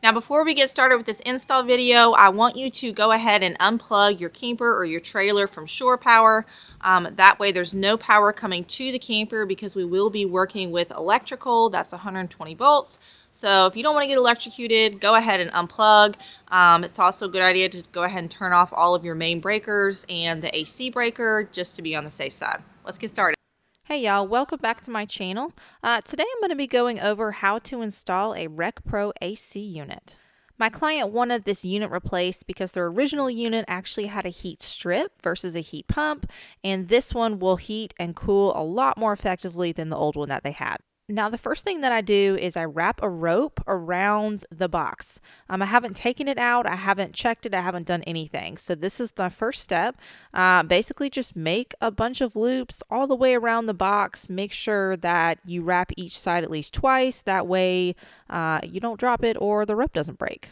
Now before we get started with this install video, I want you to go ahead and unplug your camper or your trailer from shore power. That way there's no power coming to the camper because we will be working with electrical. That's 120 volts. So if you don't want to get electrocuted, go ahead and unplug. It's also a good idea to go ahead and turn off all of your main breakers and the AC breaker just to be on the safe side. Let's get started. Hey y'all, welcome back to my channel. Today I'm going to be going over how to install a Recpro AC unit. My client wanted this unit replaced because their original unit actually had a heat strip versus a heat pump, and this one will heat and cool a lot more effectively than the old one that they had. Now, the first thing that I do is I wrap a rope around the box. I haven't taken it out, I haven't checked it, I haven't done anything. So this is my first step. Basically just make a bunch of loops all the way around the box. Make sure that you wrap each side at least twice. That way you don't drop it or the rope doesn't break.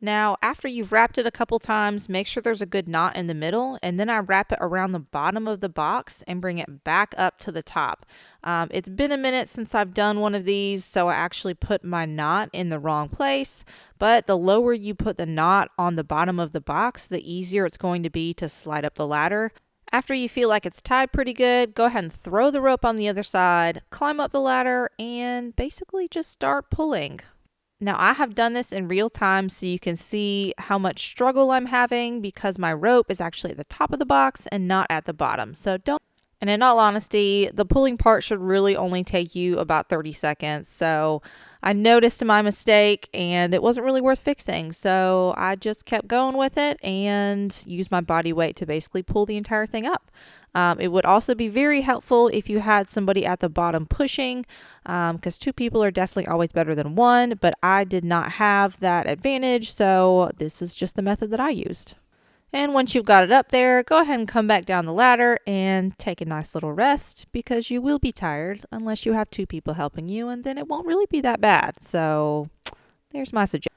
Now, after you've wrapped it a couple times, make sure there's a good knot in the middle, and then I wrap it around the bottom of the box and bring it back up to the top. It's been a minute since I've done one of these, so I actually put my knot in the wrong place, but the lower you put the knot on the bottom of the box, the easier it's going to be to slide up the ladder. After you feel like it's tied pretty good, go ahead and throw the rope on the other side, climb up the ladder, and basically just start pulling. Now, I have done this in real time so you can see how much struggle I'm having because my rope is actually at the top of the box and not at the bottom. And in all honesty, the pulling part should really only take you about 30 seconds. So I noticed my mistake and it wasn't really worth fixing. So I just kept going with it and used my body weight to basically pull the entire thing up. It would also be very helpful if you had somebody at the bottom pushing, because two people are definitely always better than one, but I did not have that advantage, so this is just the method that I used. And once you've got it up there, go ahead and come back down the ladder and take a nice little rest, because you will be tired unless you have two people helping you, and then it won't really be that bad. So there's my suggestion.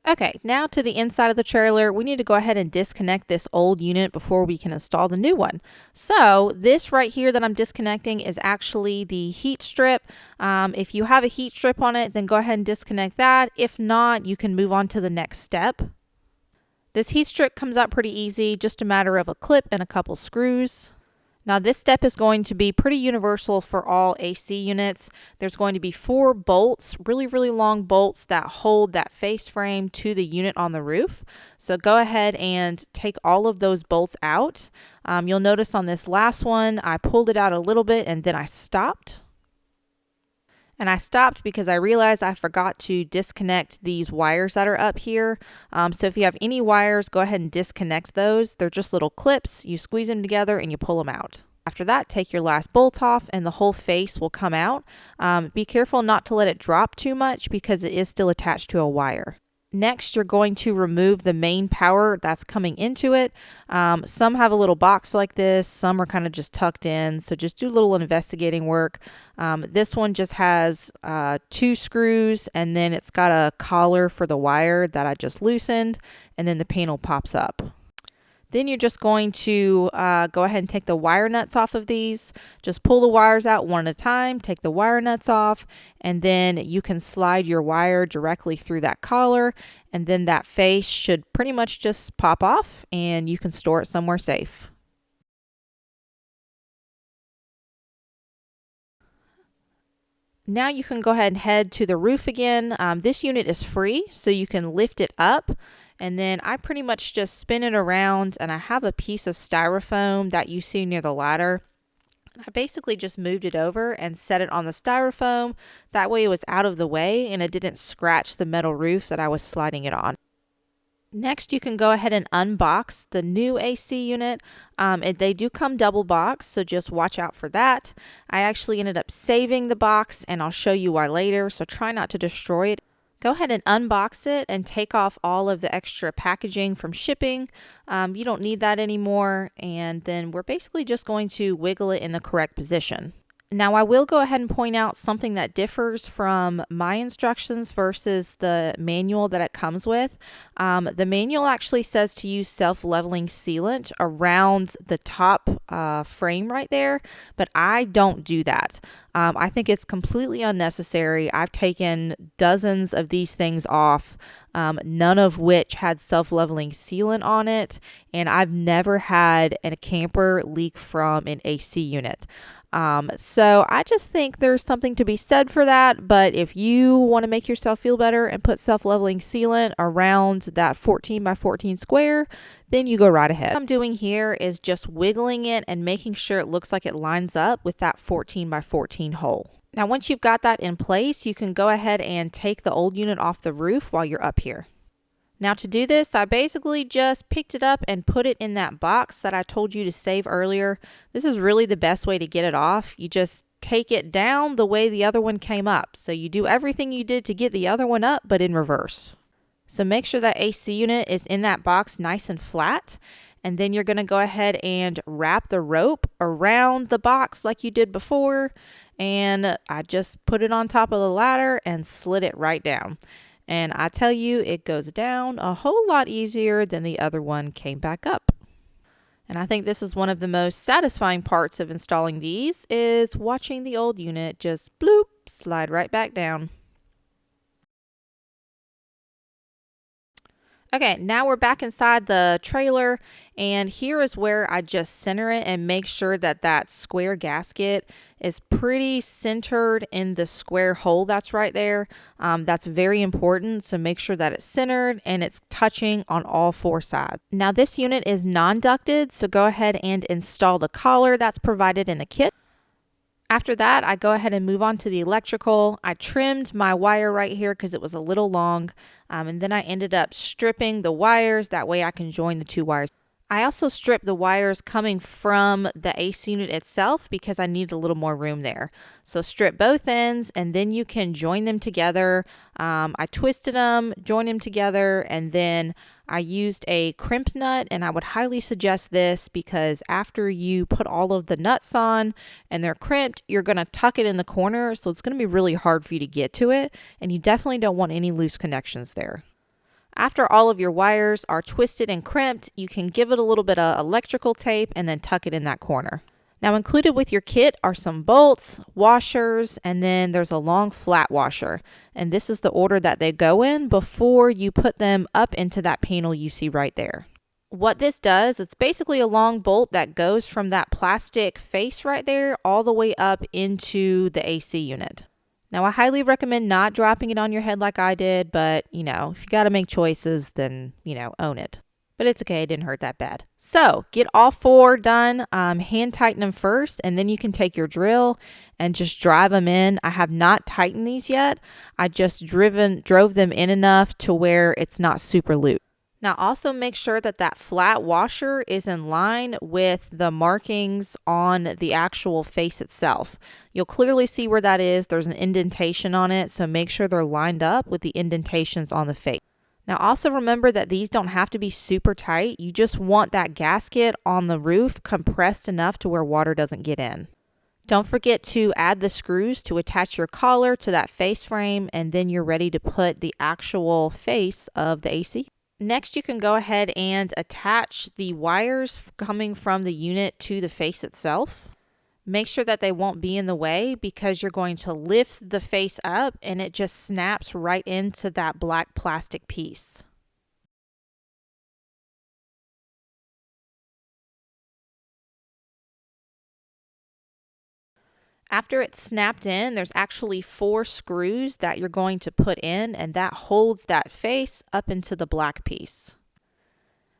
Okay, now to the inside of the trailer, we need to go ahead and disconnect this old unit before we can install the new one. So this right here that I'm disconnecting is actually the heat strip. If you have a heat strip on it, then go ahead and disconnect that. If not, you can move on to the next step. This heat strip comes out pretty easy, just a matter of a clip and a couple screws. Now this step is going to be pretty universal for all AC units. There's going to be 4 bolts, really long bolts that hold that face frame to the unit on the roof. So go ahead and take all of those bolts out. You'll notice on this last one, I pulled it out a little bit and then I stopped. And I stopped because I realized I forgot to disconnect these wires that are up here. So if you have any wires, go ahead and disconnect those. They're just little clips. You squeeze them together and you pull them out. After that, take your last bolt off and the whole face will come out. Be careful not to let it drop too much because it is still attached to a wire. Next, you're going to remove the main power that's coming into it. Some have a little box like this. Some are kind of just tucked in. So just do a little investigating work. This one just has 2 screws, and then it's got a collar for the wire that I just loosened, and then the panel pops up. Then you're just going to go ahead and take the wire nuts off of these. Just pull the wires out one at a time, take the wire nuts off, and then you can slide your wire directly through that collar, and then that face should pretty much just pop off and you can store it somewhere safe. Now you can go ahead and head to the roof again. This unit is free, so you can lift it up. And then I pretty much just spin it around, and I have a piece of styrofoam that you see near the ladder. I basically just moved it over and set it on the styrofoam. That way it was out of the way and it didn't scratch the metal roof that I was sliding it on. Next, you can go ahead and unbox the new AC unit. They do come double box, so just watch out for that. I actually ended up saving the box, and I'll show you why later, so try not to destroy it. Go ahead and unbox it and take off all of the extra packaging from shipping. You don't need that anymore, and then we're basically just going to wiggle it in the correct position. Now I will go ahead and point out something that differs from my instructions versus the manual that it comes with. The manual actually says to use self-leveling sealant around the top frame right there, but I don't do that. I think it's completely unnecessary. I've taken dozens of these things off, none of which had self-leveling sealant on it, and I've never had a camper leak from an AC unit. So I just think there's something to be said for that. But if you want to make yourself feel better and put self-leveling sealant around that 14 by 14 square, then you go right ahead. What I'm doing here is just wiggling it and making sure it looks like it lines up with that 14 by 14 hole. Now, once you've got that in place, you can go ahead and take the old unit off the roof while you're up here. Now to do this, I basically just picked it up and put it in that box that I told you to save earlier. This is really the best way to get it off. You just take it down the way the other one came up. So you do everything you did to get the other one up, but in reverse. So make sure that AC unit is in that box nice and flat. And then you're going to go ahead and wrap the rope around the box like you did before. And I just put it on top of the ladder and slid it right down. And I tell you, it goes down a whole lot easier than the other one came back up. And I think this is one of the most satisfying parts of installing these is watching the old unit just bloop, slide right back down. Okay, now we're back inside the trailer, and here is where I just center it and make sure that that square gasket is pretty centered in the square hole that's right there. That's very important, so make sure that it's centered and it's touching on all four sides. Now this unit is non-ducted, so go ahead and install the collar that's provided in the kit. After that, I go ahead and move on to the electrical. I trimmed my wire right here because it was a little long, and then I ended up stripping the wires. That way I can join the two wires. I also stripped the wires coming from the AC unit itself because I needed a little more room there. So strip both ends and then you can join them together. I twisted them, joined them together, and then I used a crimp nut, and I would highly suggest this because after you put all of the nuts on and they're crimped, you're going to tuck it in the corner. So it's going to be really hard for you to get to it, and you definitely don't want any loose connections there. After all of your wires are twisted and crimped, you can give it a little bit of electrical tape and then tuck it in that corner. Now included with your kit are some bolts, washers, and then there's a long flat washer. And this is the order that they go in before you put them up into that panel you see right there. What this does, it's basically a long bolt that goes from that plastic face right there all the way up into the AC unit. Now, I highly recommend not dropping it on your head like I did, but, if you got to make choices, then, own it. But it's okay, it didn't hurt that bad. So, get all four done, hand tighten them first, and then you can take your drill and just drive them in. I have not tightened these yet. I just drove them in enough to where it's not super loose. Now also make sure that that flat washer is in line with the markings on the actual face itself. You'll clearly see where that is. There's an indentation on it, so make sure they're lined up with the indentations on the face. Now also remember that these don't have to be super tight. You just want that gasket on the roof compressed enough to where water doesn't get in. Don't forget to add the screws to attach your collar to that face frame, and then you're ready to put the actual face of the AC. Next, you can go ahead and attach the wires coming from the unit to the face itself. Make sure that they won't be in the way because you're going to lift the face up and it just snaps right into that black plastic piece. After it's snapped in, there's actually 4 screws that you're going to put in, and that holds that face up into the black piece.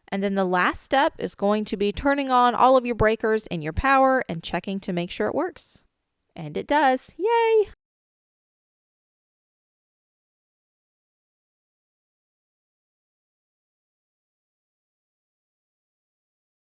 And then the last step is going to be turning on all of your breakers and your power and checking to make sure it works. And it does. Yay!